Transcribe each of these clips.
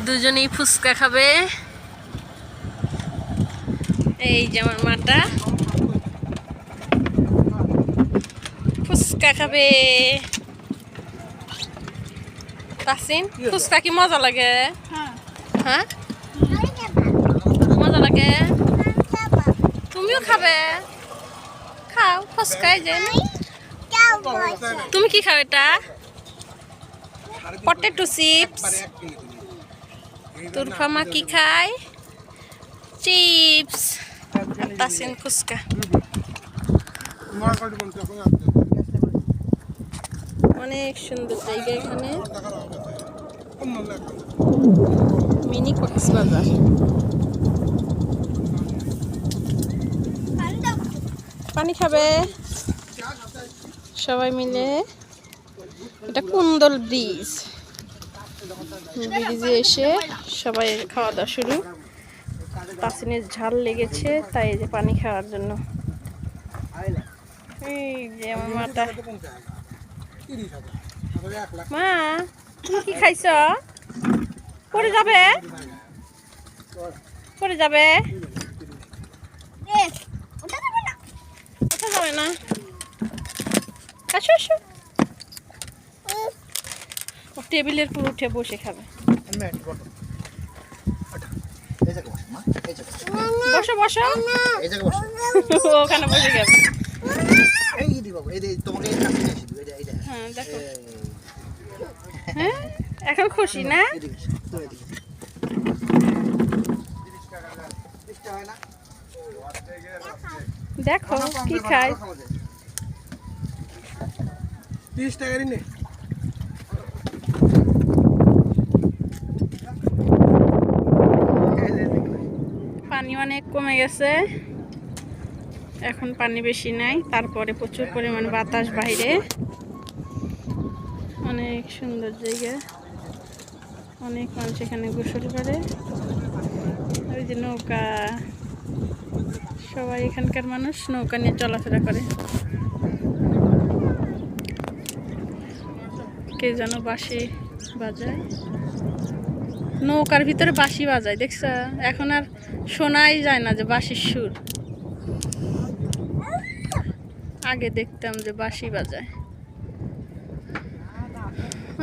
দুজনেই ফুচকা খাবে। এই যে আমার মাটা ফুচকা খাবে। তাসিন, ফুচকা কি মজা লাগে? হ্যাঁ, মজা লাগে। তুমিও খাবে? খাও ফুচকা। এই যে তুমি কি খাও? এটা পটেটো চিপস। তুরফামা কি খায়? চিপস। তাসিন ফুচকা। অনেক সুন্দর জায়গা এখানে, মিনি কক্সবাজার। পানি খাবে সবাই মিলে। এটা কুন্দল ব্রিজ। ব্রিজে এসে সবাই খাওয়া দাওয়া শুরু। তাসিনের ঝাল লেগেছে, তাই যে পানি খাওয়ার জন্য। এই যে আমার মাটা। মা, তুমি কি খাইছ? পড়ে যাবে, পড়ে যাবে, ওঠা যাবে না। আসো আসো, টেবিলের উপর উঠে বসে খাবে। বসো বসো, ওখানে বসে যাবে। হ্যাঁ দেখো, হ্যাঁ এখন খুশি না? দেখো কি খায়। 30 টাকারই নে। পানি অনেক কমে গেছে, এখন পানি বেশি নাই। তারপরে প্রচুর পরিমাণ বাতাস বাইরে। অনেক সুন্দর জায়গা, অনেক মানুষ এখানে গোসল করে। ওই যে নৌকা, সবাই এখানকার মানুষ নৌকা নিয়ে চলাফেরা করে। কে যেন বাঁশি বাজায়, নৌকার ভিতরে বাঁশি বাজায়, দেখছ? এখন আর শোনাই যায় না যে বাঁশির সুর। আগে দেখতাম যে বাঁশি বাজায়।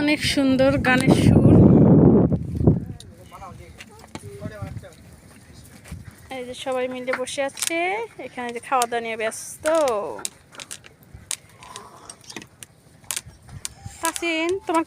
অনেক সুন্দর গানের সুর। এই যে সবাই মিলে বসে আছে এখানে, যে খাওয়া দাওয়া নিয়ে ব্যস্ত। তাসিন, তোমার